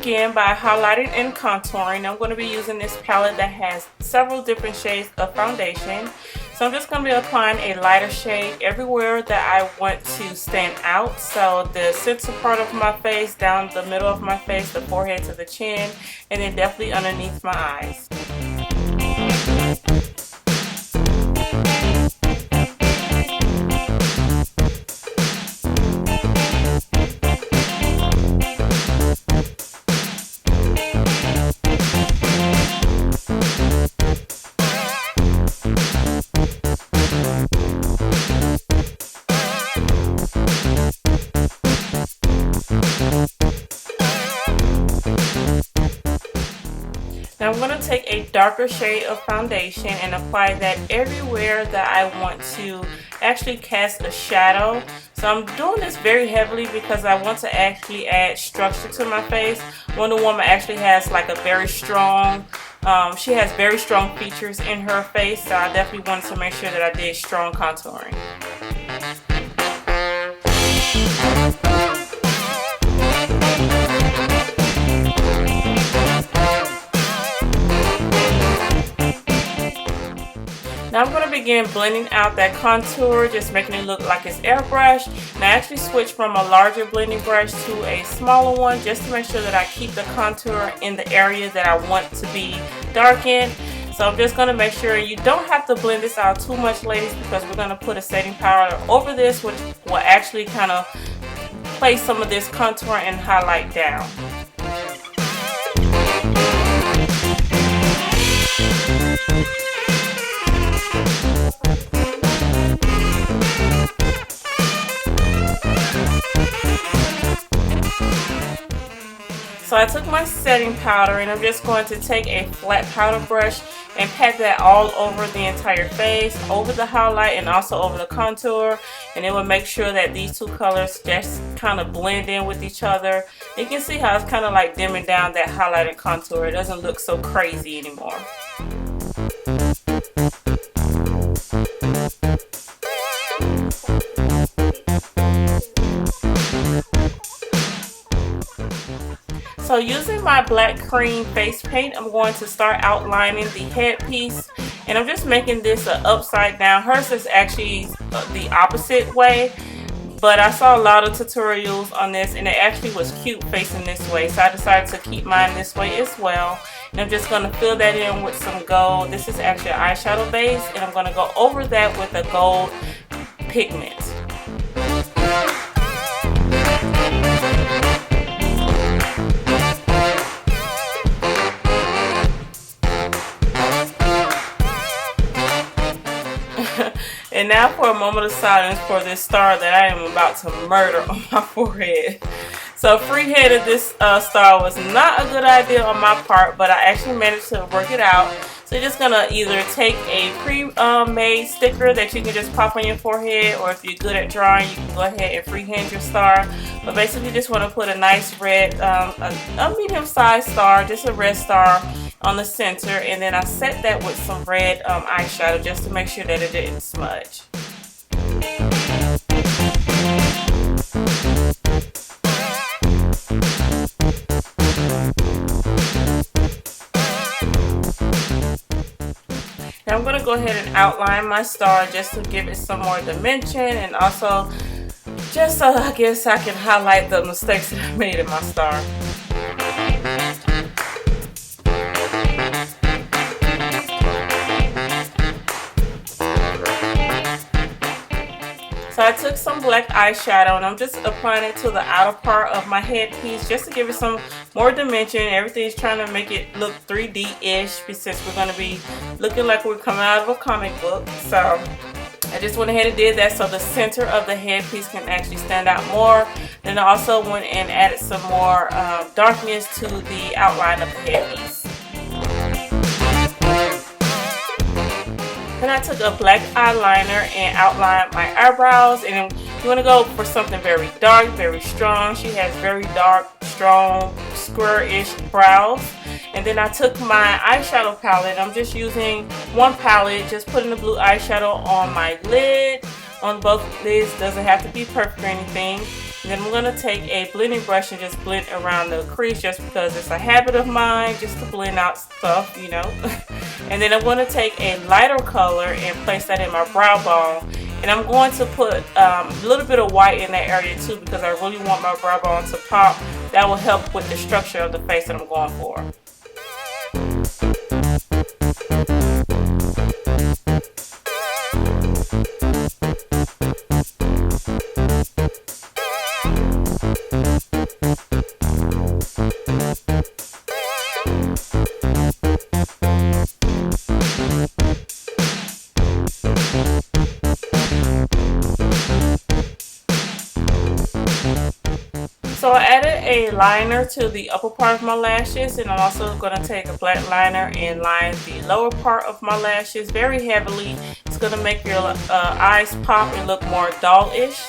begin by highlighting and contouring. I'm going to be using this palette that has several different shades of foundation. So I'm just going to be applying a lighter shade everywhere that I want to stand out. So the center part of my face, down the middle of my face, the forehead to the chin, and then definitely underneath my eyes. Now I'm going to take a darker shade of foundation and apply that everywhere that I want to actually cast a shadow. So I'm doing this very heavily because I want to actually add structure to my face. Wonder Woman actually has like a very strong, she has very strong features in her face, so I definitely wanted to make sure that I did strong contouring. Now I'm going to begin blending out that contour, just making it look like it's airbrushed. And I actually switched from a larger blending brush to a smaller one just to make sure that I keep the contour in the area that I want to be darkened. So I'm just going to make sure you don't have to blend this out too much, ladies, because we're going to put a setting powder over this, which will actually kind of place some of this contour and highlight down. So I took my setting powder and I'm just going to take a flat powder brush and pat that all over the entire face, over the highlight and also over the contour, and it will make sure that these two colors just kind of blend in with each other. You can see how it's kind of like dimming down that highlight and contour. It doesn't look so crazy anymore. So using my black cream face paint, I'm going to start outlining the headpiece, and I'm just making this an upside down. Hers is actually the opposite way, but I saw a lot of tutorials on this and it actually was cute facing this way, so I decided to keep mine this way as well. And I'm just going to fill that in with some gold. This is actually an eyeshadow base, and I'm going to go over that with a gold pigment. And now for a moment of silence for this star that I am about to murder on my forehead. So freehanding this star was not a good idea on my part, but I actually managed to work it out. So you're just going to either take a pre-made sticker that you can just pop on your forehead, or if you're good at drawing, you can go ahead and freehand your star. But basically you just want to put a nice red, a medium-sized star, just a red star on the center, and then I set that with some red eyeshadow just to make sure that it didn't smudge. Now I'm going to go ahead and outline my star just to give it some more dimension, and also just so I guess I can highlight the mistakes that I made in my star. So I took some black eyeshadow and I'm just applying it to the outer part of my headpiece just to give it some more dimension. Everything's trying to make it look 3D-ish since we're going to be looking like we're coming out of a comic book. So I just went ahead and did that so the center of the headpiece can actually stand out more. Then I also went and added some more darkness to the outline of the headpiece. Then I took a black eyeliner and outlined my eyebrows, and you want to go for something very dark, very strong. She has very dark, strong, square-ish brows. And then I took my eyeshadow palette. I'm just using one palette, just putting the blue eyeshadow on my lid, on both lids. Doesn't have to be perfect or anything. And then I'm going to take a blending brush and just blend around the crease, just because it's a habit of mine just to blend out stuff, you know. And then I'm going to take a lighter color and place that in my brow bone. And I'm going to put a little bit of white in that area too, because I really want my brow bone to pop. That will help with the structure of the face that I'm going for. So I added a liner to the upper part of my lashes, and I'm also going to take a black liner and line the lower part of my lashes very heavily. It's going to make your eyes pop and look more doll-ish.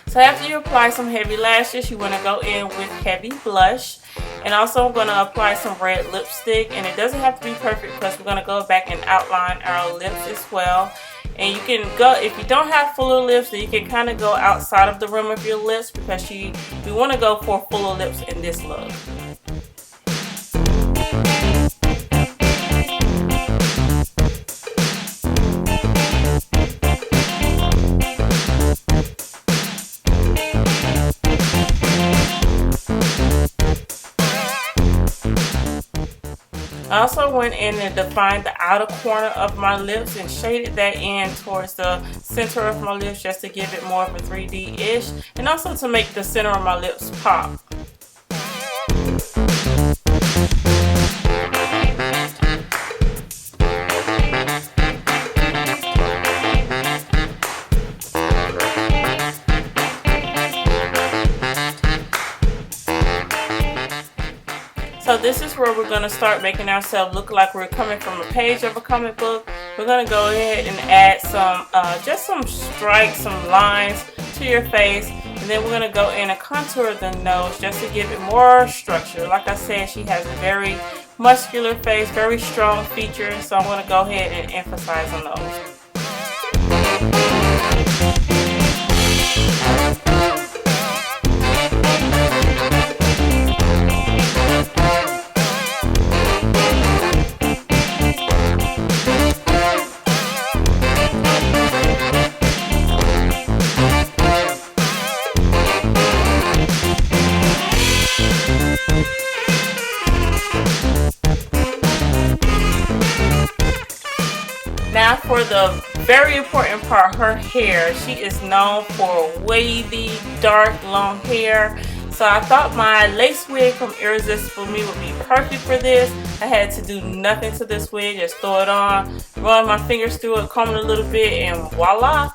So after you apply some heavy lashes, you want to go in with heavy blush. And also I'm going to apply some red lipstick. And it doesn't have to be perfect because we're going to go back and outline our lips as well. And you can go, if you don't have fuller lips, then you can kind of go outside of the rim of your lips, because we want to go for fuller lips in this look. I also went in and defined the outer corner of my lips and shaded that in towards the center of my lips, just to give it more of a 3D-ish, and also to make the center of my lips pop. So this is where we're going to start making ourselves look like we're coming from a page of a comic book. We're going to go ahead and add some, just some stripes, some lines to your face. And then we're going to go in and contour the nose just to give it more structure. Like I said, she has a very muscular face, very strong features. So I'm going to go ahead and emphasize on those. Now for the very important part, her hair. She is known for wavy, dark, long hair. So I thought my lace wig from Irresistible Me would be perfect for this. I had to do nothing to this wig, just throw it on, run my fingers through it, comb it a little bit, and voila.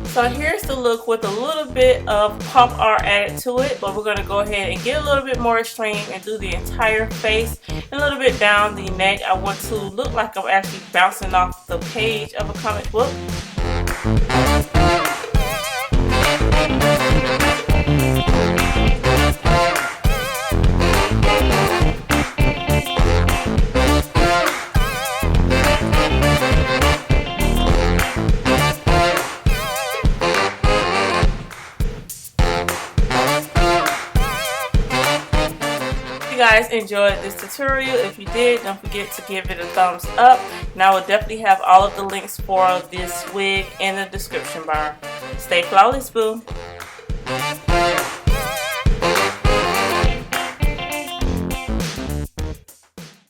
So here's the look with a little bit of pop art added to it, but we're going to go ahead and get a little bit more extreme and do the entire face and a little bit down the neck. I want to look like I'm actually bouncing off the page of a comic book. Guys enjoyed this tutorial. If you did, don't forget to give it a thumbs up, and I will definitely have all of the links for this wig in the description bar. Stay flawless, boo.